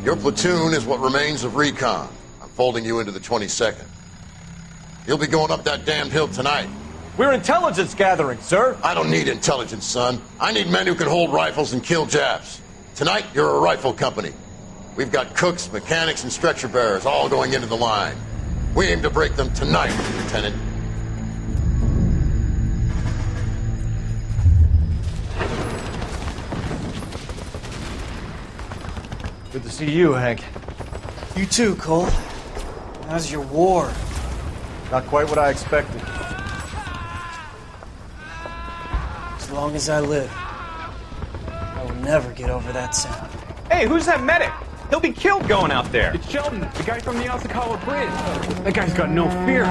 Your platoon is what remains of recon. I'm folding you into the 22nd. You'll be going up that damned hill tonight. We're intelligence gathering, sir. I don't need intelligence, son. I need men who can hold rifles and kill Japs. Tonight, you're a rifle company. We've got cooks, mechanics, and stretcher bearers all going into the line. We aim to break them tonight, Lieutenant. Good to see you, Hank. You too, Cole. How's your war? Not quite what I expected. As long as I live, I will never get over that sound. Hey, who's that medic? He'll be killed going out there. It's Sheldon, the guy from the Osakawa Bridge. That guy's got no fear.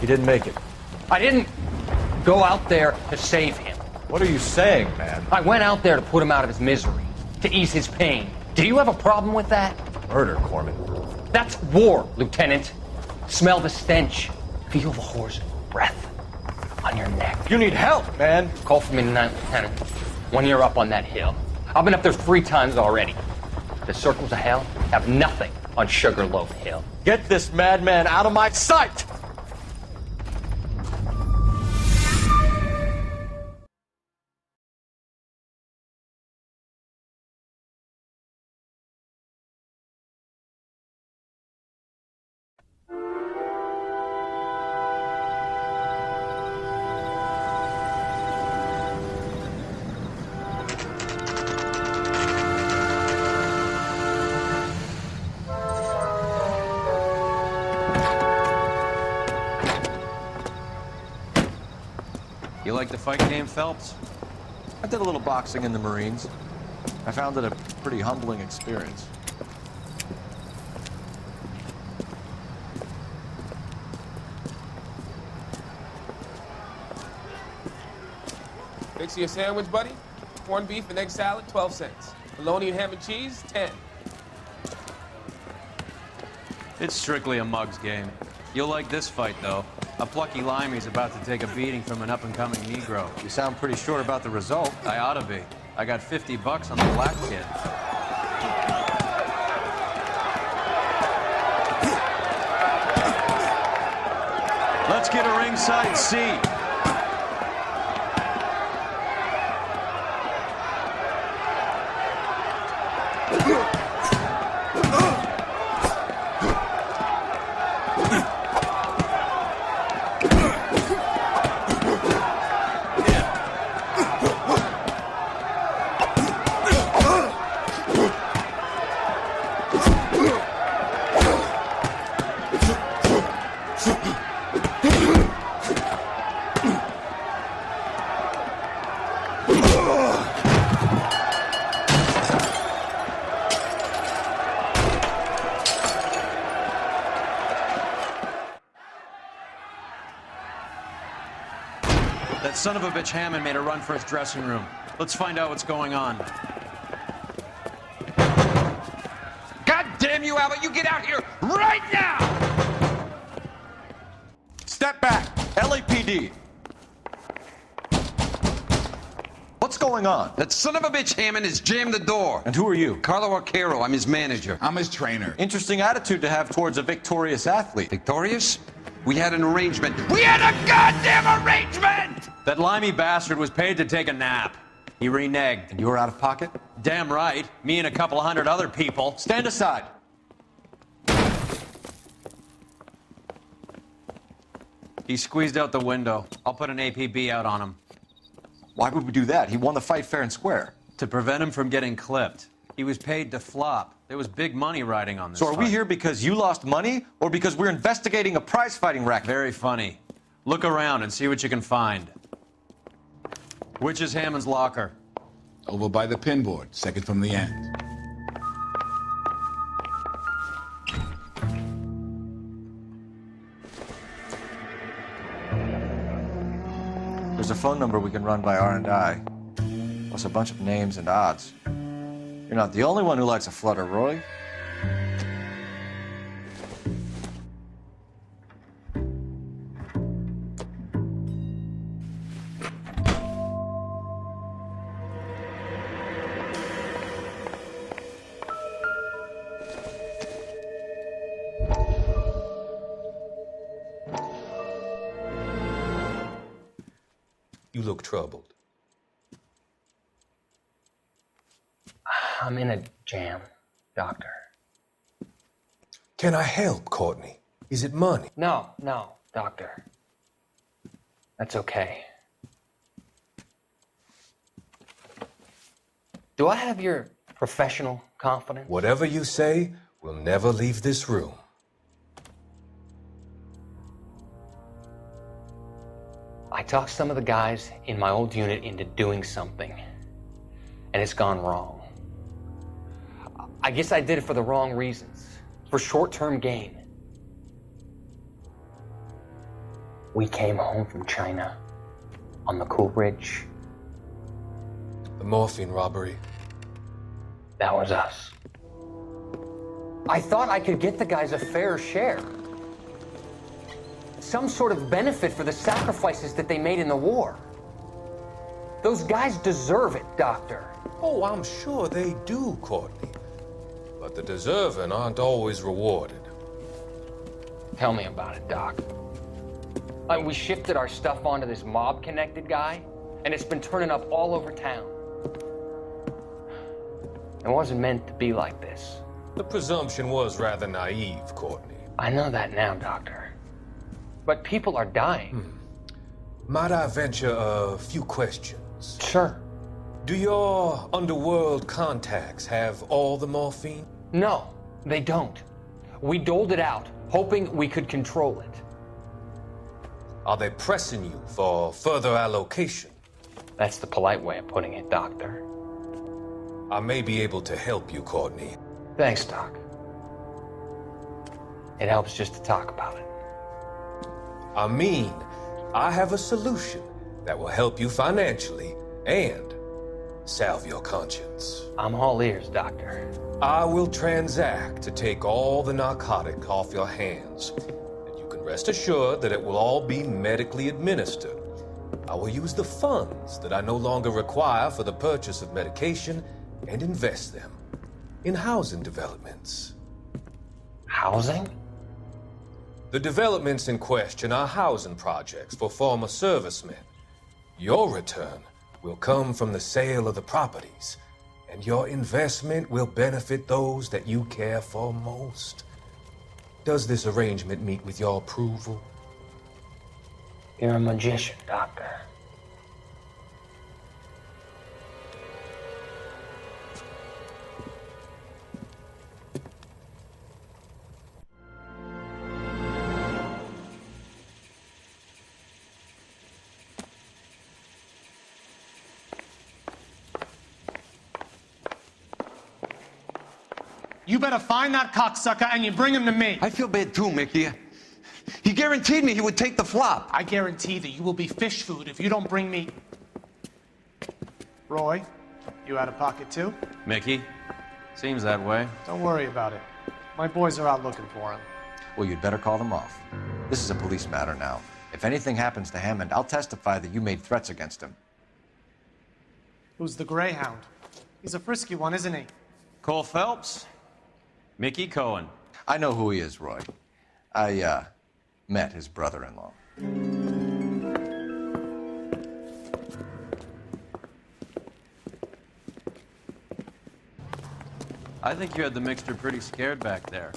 He didn't make it. I didn't go out there to save him. What are you saying, man? I went out there to put him out of his misery, to ease his pain. Do you have a problem with that? Murder, Corman. That's war, Lieutenant. Smell the stench. Feel the horse's breath on your neck. You need help, man. Call for me tonight, Lieutenant. When you're up on that hill. I've been up there 3 times already. The circles of hell have nothing on Sugarloaf Hill. Get this madman out of my sight! You like the fight game, Phelps? I did a little boxing in the Marines. I found it a pretty humbling experience. Fix you a sandwich, buddy? Corned beef and egg salad, 12 cents. Bologna and ham and cheese, 10. It's strictly a mug's game. You'll like this fight, though. A plucky limey's about to take a beating from an up-and-coming Negro. You sound pretty sure about the result. I ought to be. I got $50 on the black kid. Let's get a ringside seat. That son of a bitch Hammond made a run for his dressing room. Let's find out what's going on. God damn you, Albert! You get out here right now! Step back! LAPD! What's going on? That son of a bitch Hammond has jammed the door. And who are you? Carlo Arcaro, I'm his manager. I'm his trainer. Interesting attitude to have towards a victorious athlete. Victorious? We had an arrangement. We had a goddamn arrangement! That limey bastard was paid to take a nap. He reneged. And you were out of pocket? Damn right. Me and a couple 100 other people. Stand aside. He squeezed out the window. I'll put an APB out on him. Why would we do that? He won the fight fair and square. To prevent him from getting clipped. He was paid to flop. There was big money riding on this So are we fight. here because you lost money or because we're investigating a prize-fighting racket? Very funny. Look around and see what you can find. Which is Hammond's locker? Over by the pinboard, second from the end. There's a phone number we can run by R&I. plus a bunch of names and odds. You're not the only one who likes a flutter, Roy. You look troubled. I'm in a jam, Doctor. Can I help, Courtney? Is it money? No, Doctor. That's okay. Do I have your professional confidence? Whatever you say, we'll never leave this room. I talked some of the guys in my old unit into doing something, and it's gone wrong. I guess I did it for the wrong reasons, for short-term gain. We came home from China on the Cool Ridge. The morphine robbery. That was us. I thought I could get the guys a fair share. Some sort of benefit for the sacrifices that they made in the war. Those guys deserve it, Doctor. Oh, I'm sure they do, Courtney. But the deserving aren't always rewarded. Tell me about it, Doc. We shifted our stuff onto this mob-connected guy, and it's been turning up all over town. It wasn't meant to be like this. The presumption was rather naive, Courtney. I know that now, Doctor. But people are dying. Might I venture a few questions? Sure. Do your underworld contacts have all the morphine? No, they don't. We doled it out, hoping we could control it. Are they pressing you for further allocation? That's the polite way of putting it, Doctor. I may be able to help you, Courtney. Thanks, Doc. It helps just to talk about it. I mean, I have a solution that will help you financially and salve your conscience. I'm all ears, Doctor. I will transact to take all the narcotic off your hands, and you can rest assured that it will all be medically administered. I will use the funds that I no longer require for the purchase of medication and invest them in housing developments. Housing? The developments in question are housing projects for former servicemen. Your return will come from the sale of the properties, and your investment will benefit those that you care for most. Does this arrangement meet with your approval? You're a magician, Doctor. You better find that cocksucker and you bring him to me. I feel bad too, Mickey. He guaranteed me he would take the flop. I guarantee that you will be fish food if you don't bring me... Roy, you out of pocket too? Mickey? Seems that way. Don't worry about it. My boys are out looking for him. Well, you'd better call them off. This is a police matter now. If anything happens to Hammond, I'll testify that you made threats against him. Who's the Greyhound? He's a frisky one, isn't he? Cole Phelps? Mickey Cohen. I know who he is, Roy. I, met his brother-in-law. I think you had the mixture pretty scared back there.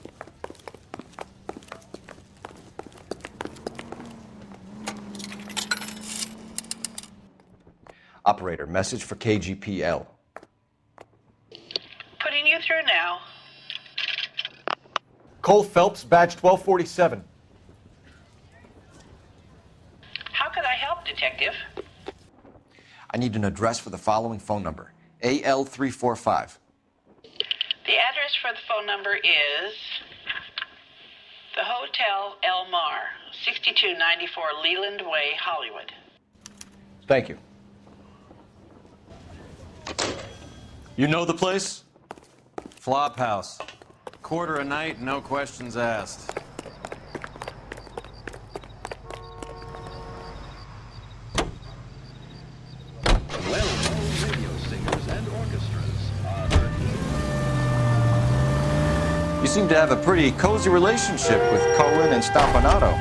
Operator, message for KGPL. Putting you through now. Cole Phelps, badge 1247. How could I help, Detective? I need an address for the following phone number. AL345. The address for the phone number is the Hotel El Mar, 6294 Leland Way, Hollywood. Thank you. You know the place? Flop house. Quarter a night, no questions asked. Well-known radio singers and orchestras are heard here. You seem to have a pretty cozy relationship with Cohen and Stompanato.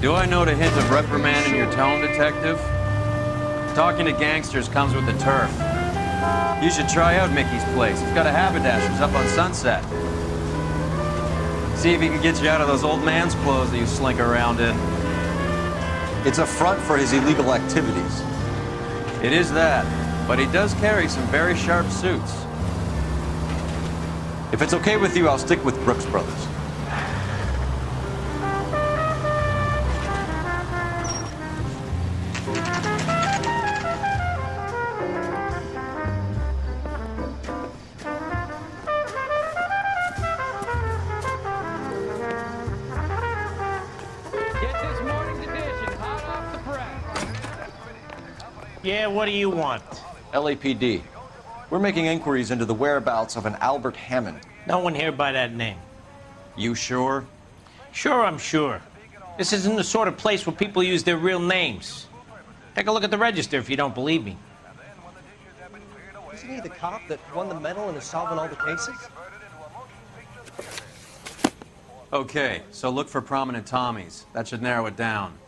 Do I note a hint of reprimand in your tone, Detective? Talking to gangsters comes with the turf. You should try out Mickey's place. He's got a haberdasher's up on Sunset. See if he can get you out of those old man's clothes that you slink around in. It's a front for his illegal activities. It is that, but he does carry some very sharp suits. If it's okay with you, I'll stick with Brooks Brothers. Yeah, what do you want? LAPD. We're making inquiries into the whereabouts of an Albert Hammond. No one here by that name. You sure? Sure, I'm sure. This isn't the sort of place where people use their real names. Take a look at the register if you don't believe me. Isn't he the cop that won the medal and is solving all the cases? Okay, so look for prominent Tommies. That should narrow it down.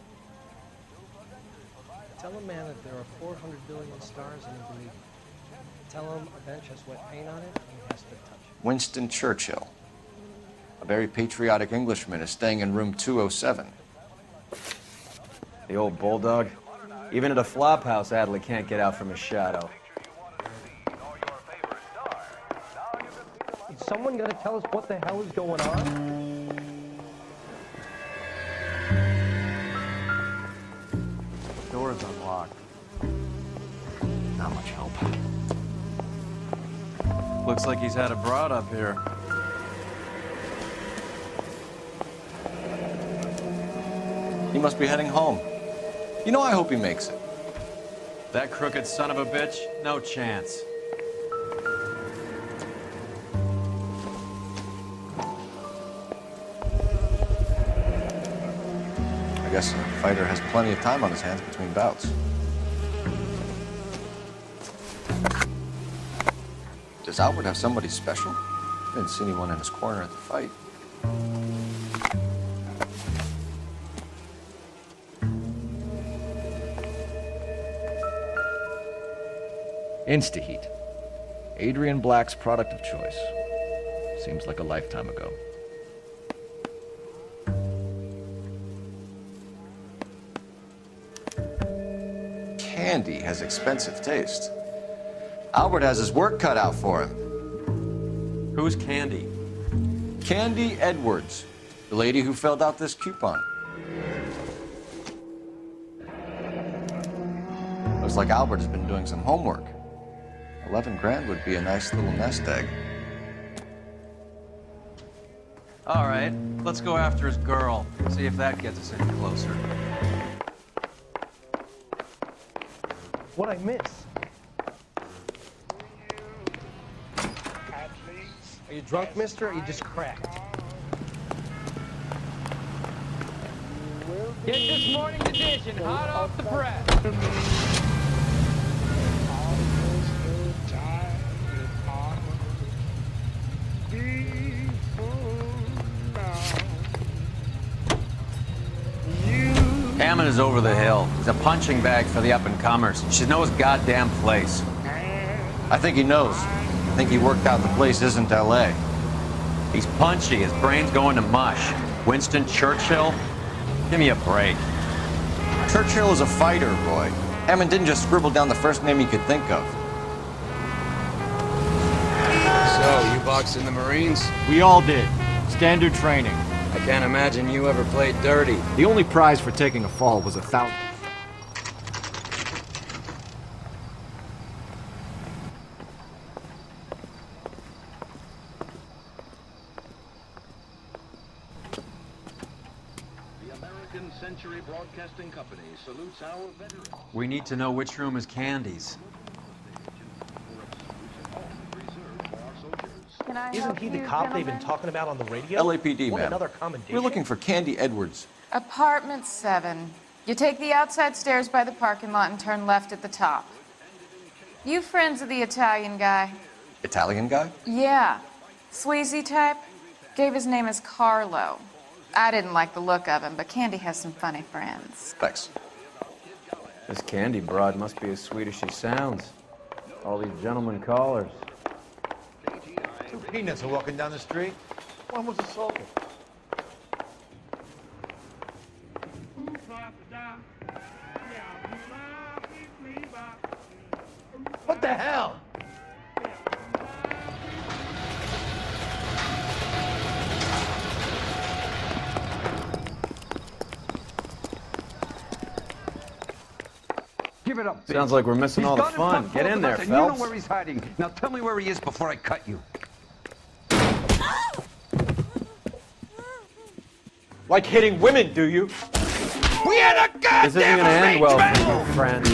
Tell a man that there are 400 billion stars in a believe. Tell him a bench has wet paint on it and he has to touch it. Winston Churchill. A very patriotic Englishman is staying in room 207. The old bulldog. Even at a flop house, Adley can't get out from his shadow. Is someone gonna tell us what the hell is going on? Door's unlocked. Not much help. Looks like he's had a broad up here. He must be heading home. You know, I hope he makes it. That crooked son of a bitch? No chance. I guess a fighter has plenty of time on his hands between bouts. Does Albert have somebody special? Didn't see anyone in his corner at the fight. Instaheat. Adrian Black's product of choice. Seems like a lifetime ago. Candy has expensive taste. Albert has his work cut out for him. Who's Candy? Candy Edwards, the lady who filled out this coupon. Looks like Albert has been doing some homework. 11 grand would be a nice little nest egg. All right, let's go after his girl. See if that gets us any closer. What'd I miss? Are you drunk, mister, or are you just cracked? Get this morning's edition hot off the press. Hammond is over the hill. He's a punching bag for the up-and-comers. He should know his goddamn place. I think he knows. I think he worked out the place isn't L.A. He's punchy. His brain's going to mush. Winston Churchill? Give me a break. Churchill is a fighter, Roy. Hammond didn't just scribble down the first name he could think of. So, you boxed in the Marines? We all did. Standard training. I can't imagine you ever played dirty. The only prize for taking a fall was $1,000. The American Century Broadcasting Company salutes our veterans. We need to know which room is Candy's. For Isn't he the cop they've been talking about on the radio? LAPD, What ma'am. another commendation? We're looking for Candy Edwards. Apartment 7. You take the outside stairs by the parking lot and turn left at the top. You friends of the Italian guy? Italian guy? Yeah. Sleazy type? Gave his name as Carlo. I didn't like the look of him, but Candy has some funny friends. Thanks. This Candy broad must be as sweet as she sounds. All these gentlemen callers. 2 peanuts are walking down the street. One was assaulted. What the hell? Give it up, bitch. Sounds like we're missing all the fun. Get in there, You know Phelps. where he's hiding. Now tell me where he is before I cut you. Like hitting women, do you? We had a goddamn This isn't gonna end well for you, friend.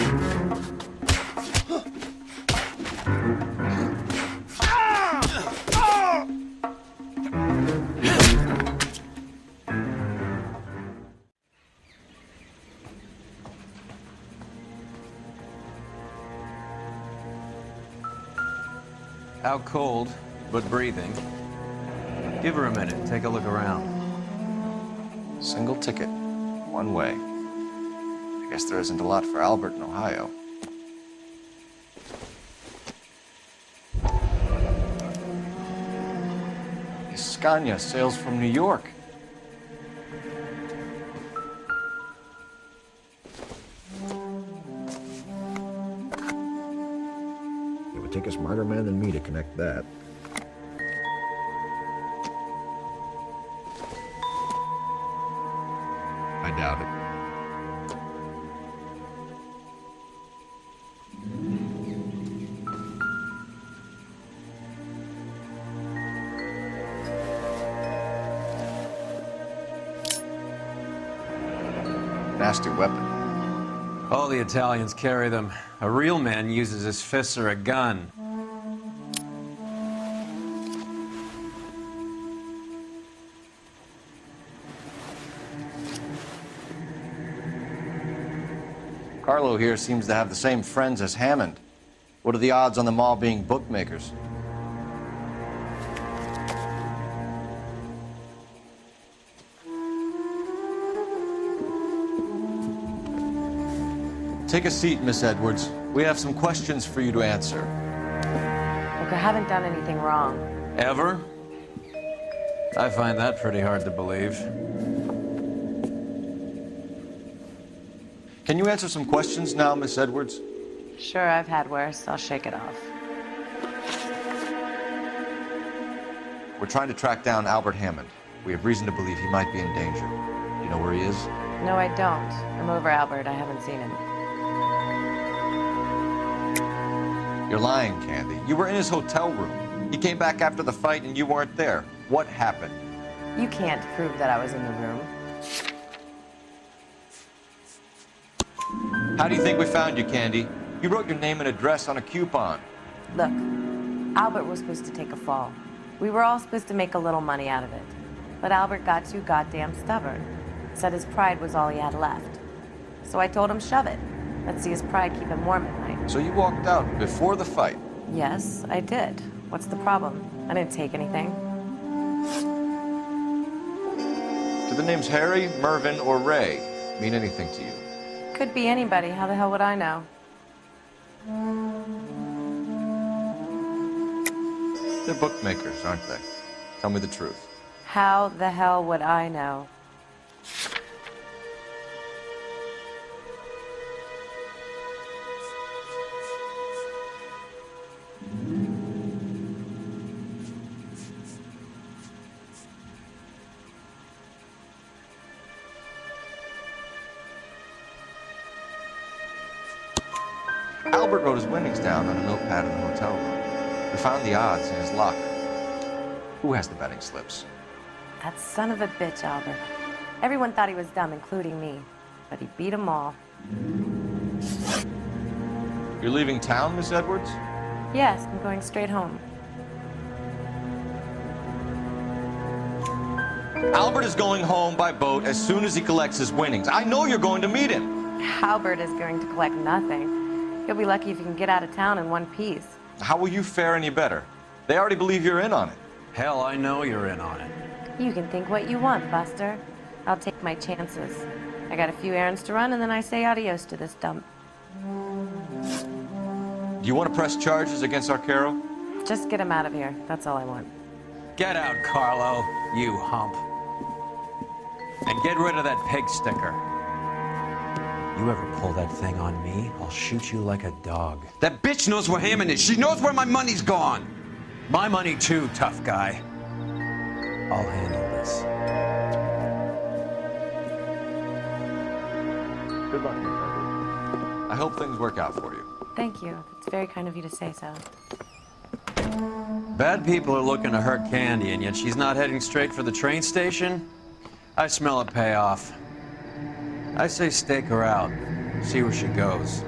Out cold, but breathing. Give her a minute. Take a look around. Single ticket. One way. I guess there isn't a lot for Albert in Ohio. Scania sails from New York. It would take a smarter man than me to connect that. I doubt it. Nasty weapon. All the Italians carry them. A real man uses his fists or a gun. Carlo here seems to have the same friends as Hammond. What are the odds on them all being bookmakers? Take a seat, Miss Edwards. We have some questions for you to answer. Look, I haven't done anything wrong. Ever? I find that pretty hard to believe. Can you answer some questions now, Miss Edwards? Sure, I've had worse. I'll shake it off. We're trying to track down Albert Hammond. We have reason to believe he might be in danger. Do you know where he is? No, I don't. I'm over Albert. I haven't seen him. You're lying, Candy. You were in his hotel room. He came back after the fight and you weren't there. What happened? You can't prove that I was in the room. How do you think we found you, Candy? You wrote your name and address on a coupon. Look, Albert was supposed to take a fall. We were all supposed to make a little money out of it. But Albert got too goddamn stubborn. Said his pride was all he had left. So I told him shove it. Let's see his pride keep him warm at night. So you walked out before the fight? Yes, I did. What's the problem? I didn't take anything. Do the names Harry, Mervyn, or Ray mean anything to you? Could be anybody. How the hell would I know? They're bookmakers, aren't they? Tell me the truth. How the hell would I know? Albert wrote his winnings down on a notepad in the hotel room. We found the odds in his locker. Who has the betting slips? That son of a bitch, Albert. Everyone thought he was dumb, including me. But he beat them all. You're leaving town, Miss Edwards? Yes, I'm going straight home. Albert is going home by boat as soon as he collects his winnings. I know you're going to meet him. Albert is going to collect nothing. He'll be lucky if he can get out of town in one piece. How will you fare any better? They already believe you're in on it. Hell, I know you're in on it. You can think what you want, Buster. I'll take my chances. I got a few errands to run, and then I say adios to this dump. Do you want to press charges against Arcaro? Just get him out of here. That's all I want. Get out, Carlo, you hump. And get rid of that pig sticker. You ever pull that thing on me, I'll shoot you like a dog. That bitch knows where Hammond is. She knows where my money's gone. My money too, tough guy. I'll handle this. Good luck, I hope things work out for you. Thank you. It's very kind of you to say so. Bad people are looking to hurt Candy, and yet she's not heading straight for the train station? I smell a payoff. I say stake her out. See where she goes.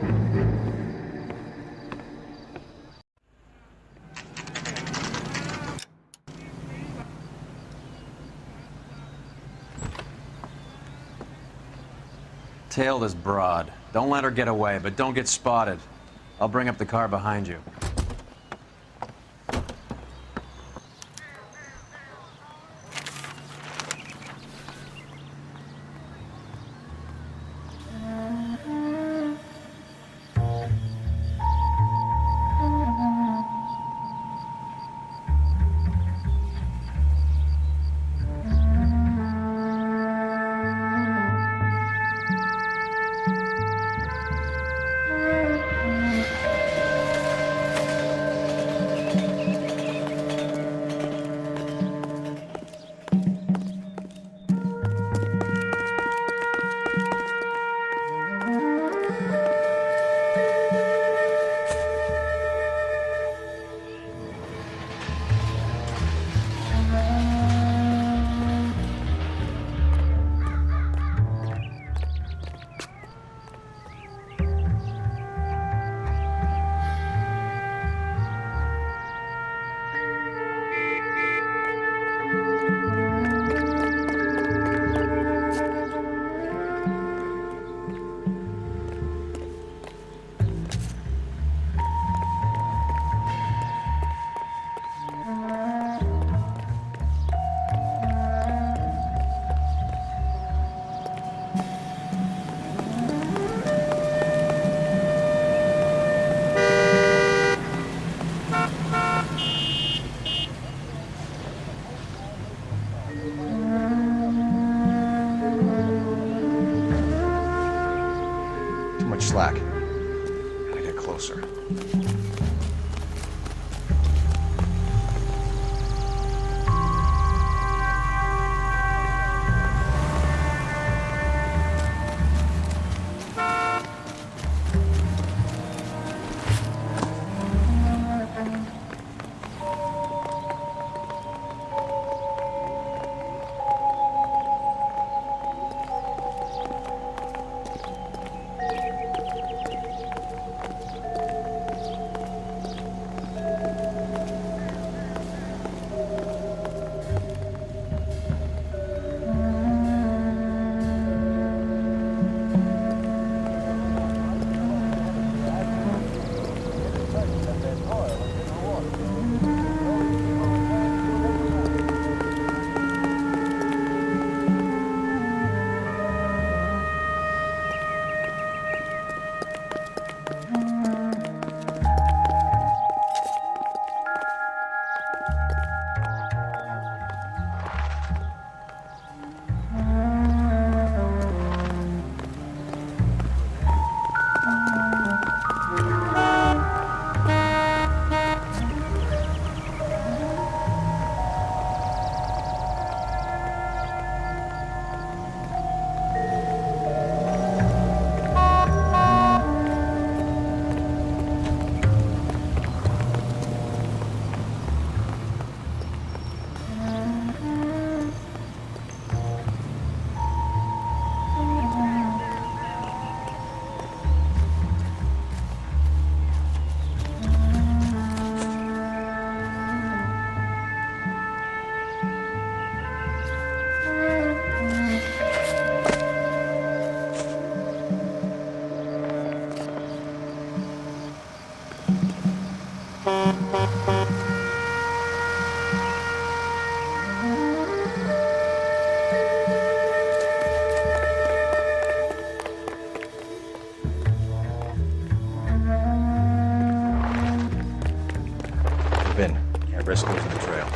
Tail this broad. Don't let her get away, but don't get spotted. I'll bring up the car behind you. Slack. Gotta get closer. Vin, can't risk losing the trail.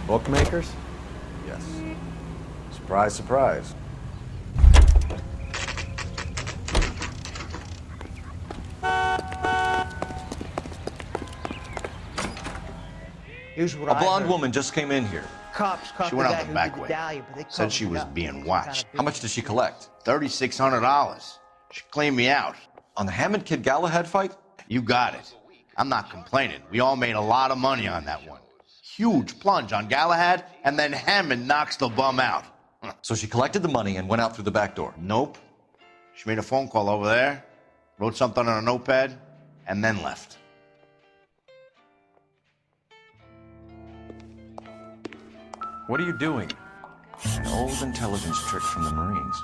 Bookmakers? Yes. Surprise, surprise. Here's what A I blonde heard. woman just came in here. Cops caught She went the out guy the who back did the way. dahlia, but they Said covered she it was up. being watched. How much did she collect? $3,600. She cleaned me out. On the Hammond Kid Galahad fight? You got it. I'm not complaining. We all made a lot of money on that one. Huge plunge on Galahad, and then Hammond knocks the bum out. So she collected the money and went out through the back door? Nope. She made a phone call over there, wrote something on a notepad, and then left. What are you doing? An old intelligence trick from the Marines.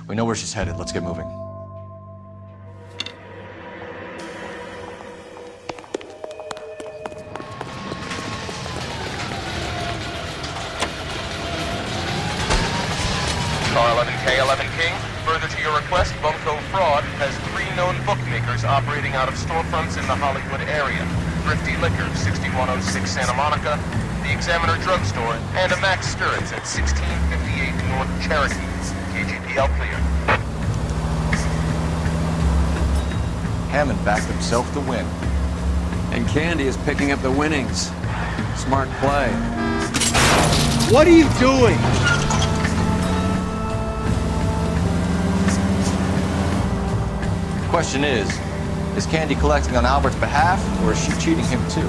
We know where she's headed. Let's get moving. Car 11K, 11 King. Further to your request, Bunko Fraud has 3 known bookmakers operating out of storefronts in the Hollywood area. Thrifty Liquor, 6106 Santa Monica, the Examiner Drugstore, and a Max Spirits at 1658 North Cherokee. KGPL clear. Hammond backed himself to win. And Candy is picking up the winnings. Smart play. What are you doing? The question is Candy collecting on Albert's behalf, or is she cheating him too?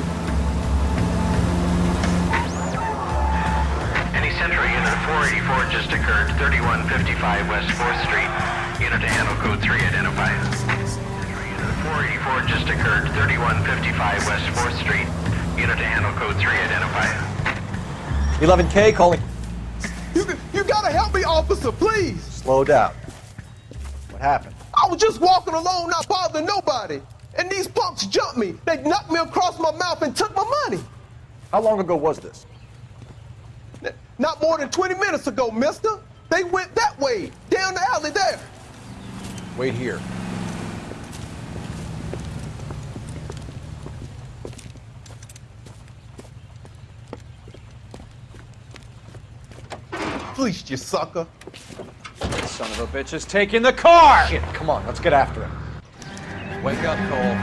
Any Century unit 484 just occurred, 3155 West 4th Street. Unit to handle code 3 identified. Century unit 484 just occurred, 3155 West 4th Street. Unit to handle code 3 identified. 11K calling. You gotta help me, officer, please! Slow down. What happened? I was just walking along, not bothering nobody. And these punks jumped me. They knocked me across my mouth and took my money. How long ago was this? Not more than 20 minutes ago, mister. They went that way, down the alley there. Wait here. Fleeced you, sucker. Son of a bitch is taking the car! Shit, come on, let's get after him. Wake up, Cole.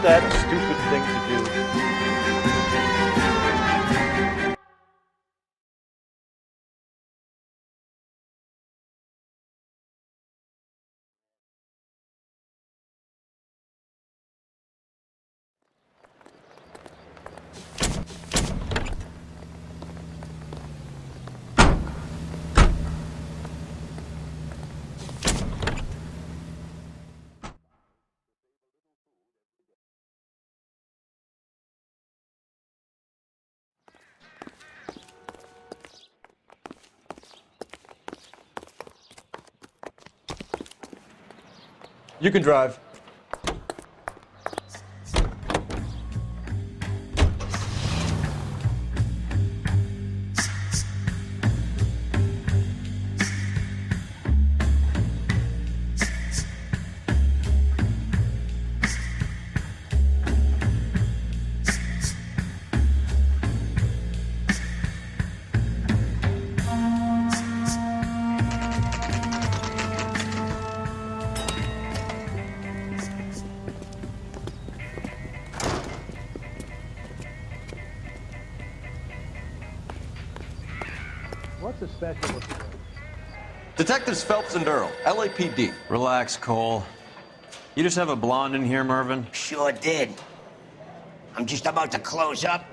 that a stupid thing to do? You can drive. What's a special? Detectives Phelps and Earl, LAPD. Relax, Cole. You just have a blonde in here, Mervyn? Sure did. I'm just about to close up.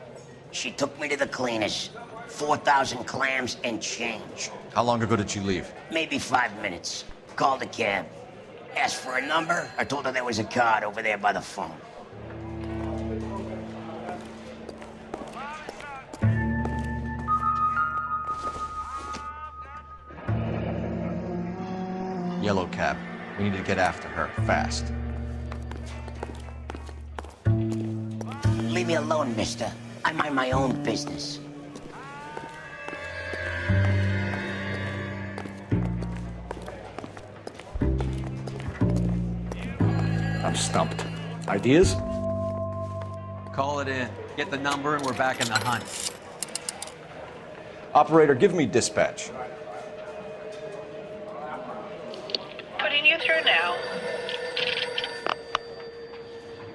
She took me to the cleaners. 4,000 clams and change. How long ago did you leave? Maybe 5 minutes. Called a cab. Asked for a number. I told her there was a card over there by the phone. Yellow cab. We need to get after her, fast. Leave me alone, mister. I mind my own business. I'm stumped. Ideas? Call it in. Get the number and we're back in the hunt. Operator, give me dispatch. Putting you through now.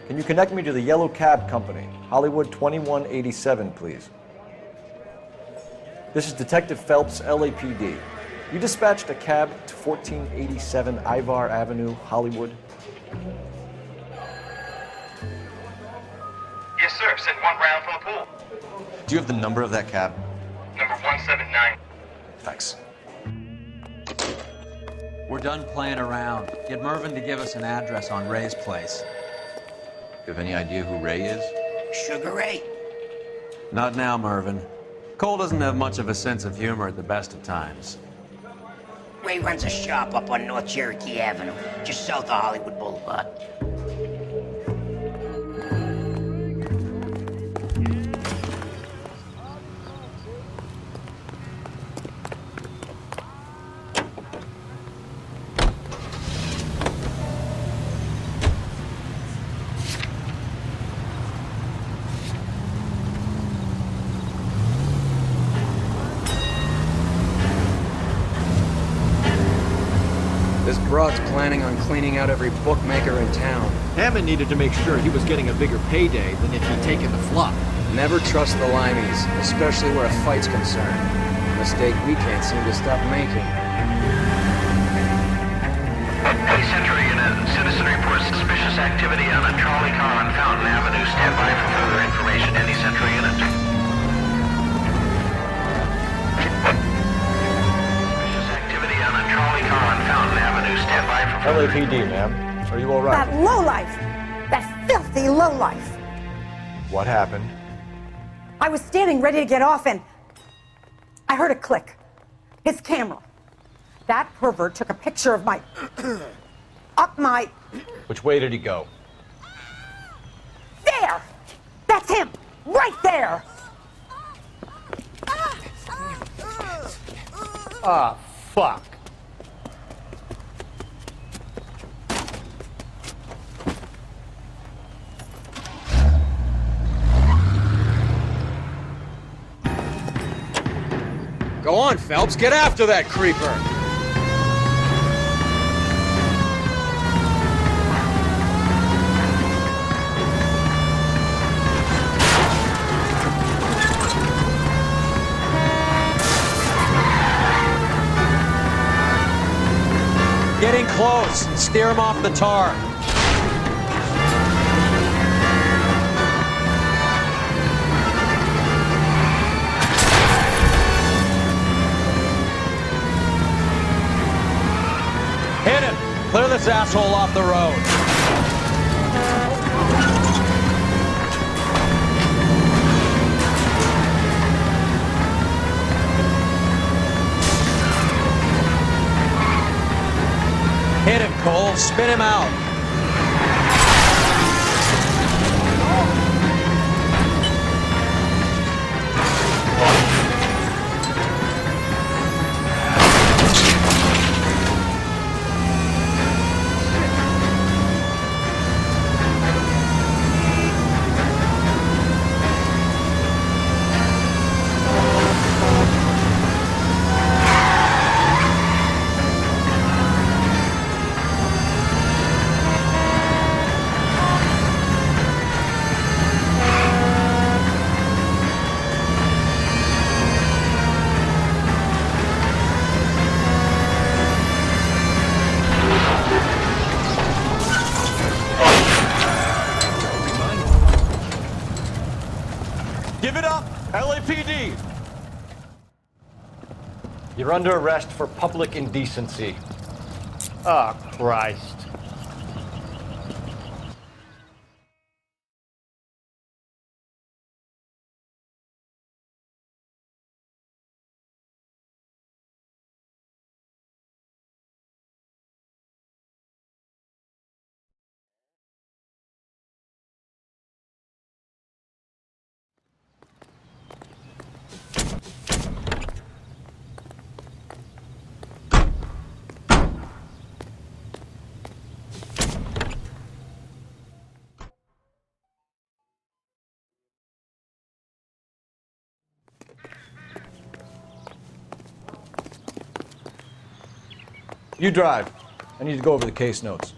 Can you connect me to the Yellow Cab Company, Hollywood 2187, please? This is Detective Phelps, LAPD. You dispatched a cab to 1487 Ivar Avenue, Hollywood. Yes, sir. Sent one round from the pool. Do you have the number of that cab? Number 179. Thanks. We're done playing around. Get Mervyn to give us an address on Ray's place. You have any idea who Ray is? Sugar Ray? Not now, Mervyn. Cole doesn't have much of a sense of humor at the best of times. Ray runs a shop up on North Cherokee Avenue, just south of Hollywood Boulevard. This broad's planning on cleaning out every bookmaker in town. Hammond needed to make sure he was getting a bigger payday than if he'd taken the flop. Never trust the limeys, especially where a fight's concerned. A mistake we can't seem to stop making. Hey, Century Unit. Citizen reports suspicious activity on a trolley car on Fountain Avenue. Stand by for further information. Any Century Unit. Suspicious activity on a trolley car on Fountain Avenue. Stand by for further LAPD, ma'am. Are you all right? That lowlife! That filthy lowlife! What happened? I was standing ready to get off and I heard a click. His camera. That pervert took a picture of my... up my... Which way did he go? There! That's him! Right there! Ah, fuck. Go on, Phelps, get after that creeper! getting close. Steer him off the tar. Hit him! Clear this asshole off the road. Hit him, Cole. Spin him out. Give it up, LAPD! You're under arrest for public indecency. Oh, Christ. You drive. I need to go over the case notes.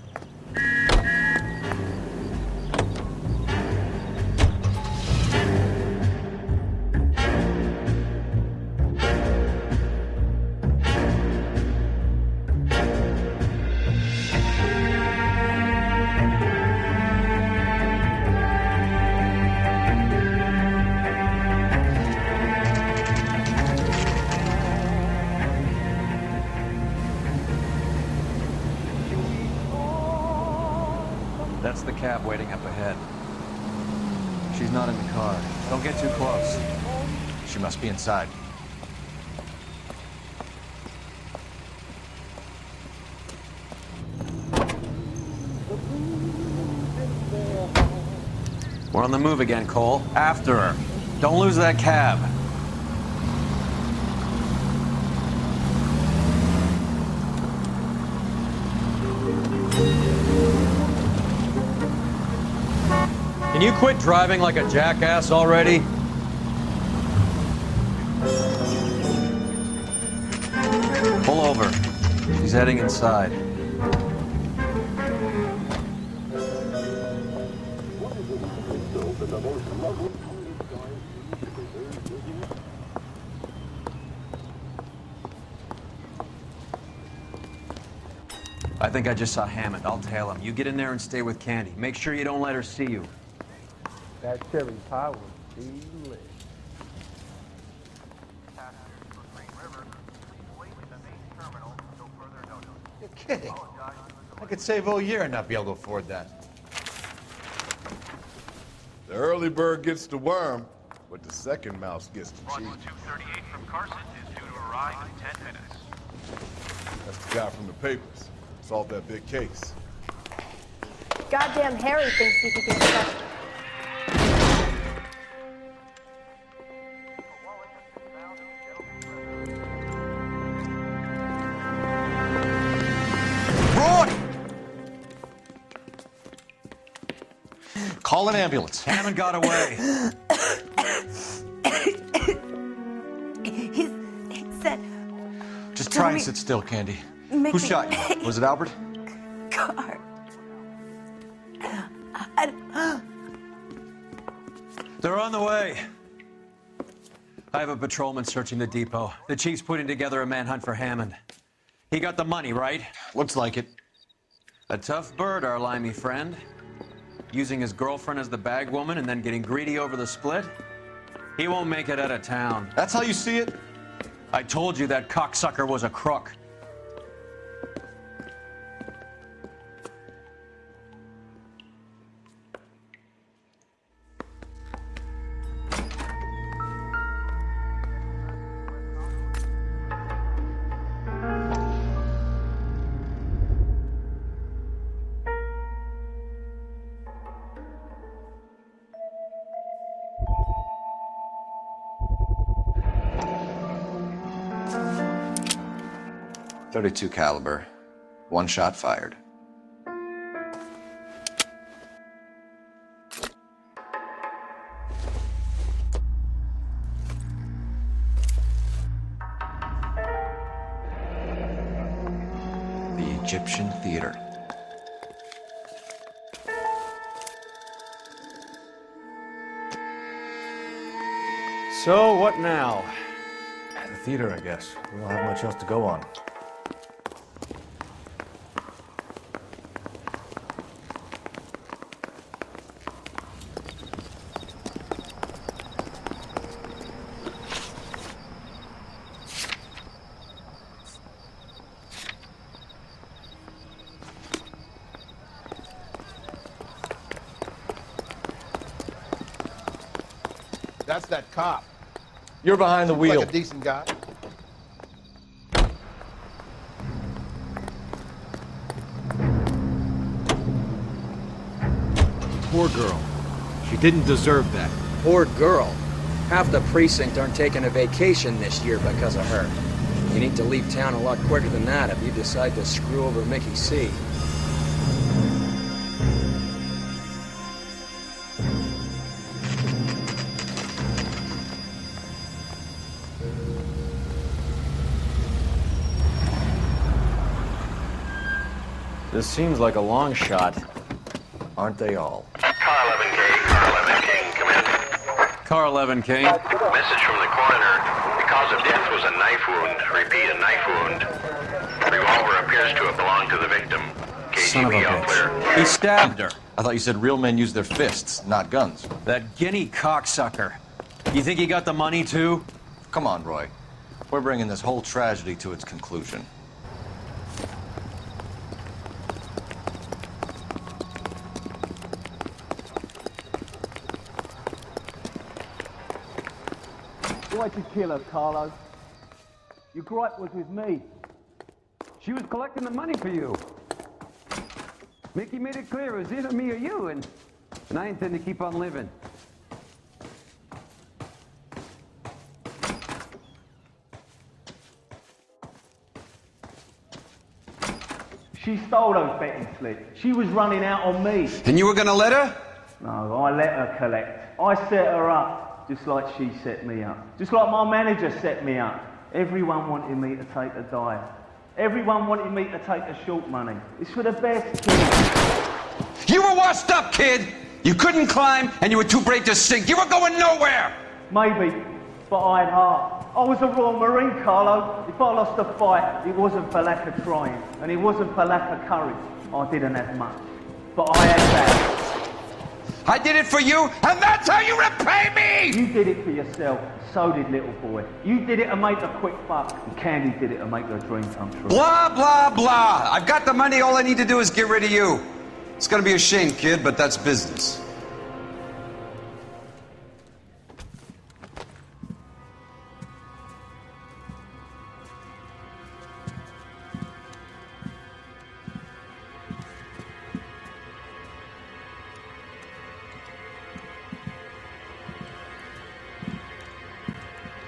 That's the cab waiting up ahead. She's not in the car. Don't get too close. She must be inside. We're on the move again, Cole. After her. Don't lose that cab. Can you quit driving like a jackass already? Pull over. She's heading inside. I think I just saw Hammond. I'll tail him. You get in there and stay with Candy. Make sure you don't let her see you. That cherry pie was delicious. You're kidding. I could save a whole year and not be able to afford that. The early bird gets the worm, but the second mouse gets the cheese. 238 from Carson is due to arrive in 10 minutes. That's the guy from the papers. Solved that big case. Goddamn Harry thinks he could get stuff. Call an ambulance. Hammond got away. He said... Just try and sit still, Candy. Make Who me- shot you? Was it Albert? Car. They're on the way. I have a patrolman searching the depot. The chief's putting together a manhunt for Hammond. He got the money, right? Looks like it. A tough bird, our limey friend. Using his girlfriend as the bag woman and then getting greedy over the split? He won't make it out of town. That's how you see it? I told you that cocksucker was a crook. .32 caliber. One shot fired. The Egyptian Theater. So, what now? The theater, I guess. We don't have much else to go on. That's that cop. You're behind the Looks wheel. like a decent guy. Poor girl. She didn't deserve that. Poor girl. Half the precinct aren't taking a vacation this year because of her. You need to leave town a lot quicker than that if you decide to screw over Mickey C. This seems like a long shot. Aren't they all? Car 11K, Car 11 King, come in. Car 11 King. Message from the coroner. The cause of death was a knife wound. Repeat, a knife wound. Revolver appears to have belonged to the victim. Son of a KGB all clear. bitch. He stabbed her. I thought you said real men use their fists, not guns. That guinea cocksucker. You think he got the money too? Come on, Roy. We're bringing this whole tragedy to its conclusion. Why'd you kill her, Carlo? Your gripe was with me. She was collecting the money for you. Mickey made it clear it was either me or you, and I intend to keep on living. She stole those betting slips. She was running out on me. And you were gonna let her? No, I let her collect. I set her up, just like she set me up. Just like my manager set me up. Everyone wanted me to take a dive. Everyone wanted me to take a short money. It's for the best, kid. You were washed up, kid! You couldn't climb, and you were too brave to sink. You were going nowhere! Maybe, but I had heart. I was a Royal Marine, Carlo. If I lost a fight, it wasn't for lack of trying, and it wasn't for lack of courage. I didn't have much, but I had that. I did it for you, and that's how you repay me! You did it for yourself, so did little boy. You did it to make a quick buck, and Candy did it to make her dream come true. Blah, blah, blah. I've got the money, all I need to do is get rid of you. It's gonna be a shame, kid, but that's business.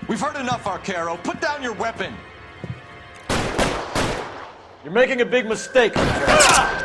We've heard enough, Arcaro. Put down your weapon. You're making a big mistake, Arcaro.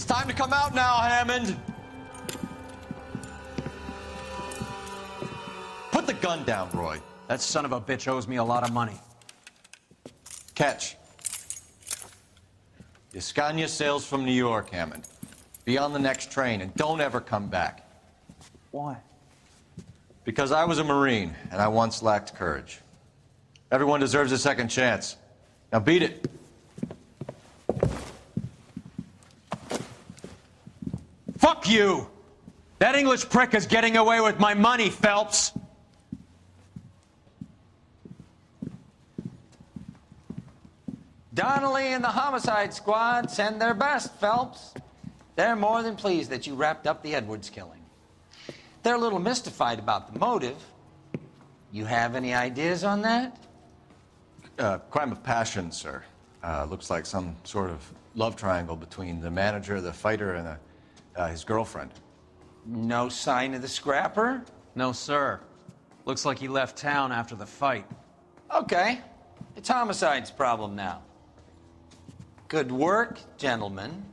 It's time to come out now, Hammond. Put the gun down, Roy. That son of a bitch owes me a lot of money. Catch. Escania sails from New York, Hammond. Be on the next train and don't ever come back. Why? Because I was a Marine and I once lacked courage. Everyone deserves a second chance. Now beat it. Fuck you! That English prick is getting away with my money, Phelps! Donnelly and the homicide squad send their best, Phelps. They're more than pleased that you wrapped up the Edwards killing. They're a little mystified about the motive. You have any ideas on that? Crime of passion, sir. Looks like some sort of love triangle between the manager, the fighter, and his girlfriend. No sign of the scrapper? No, sir. Looks like he left town after the fight. Okay. It's homicide's problem now. Good work, gentlemen.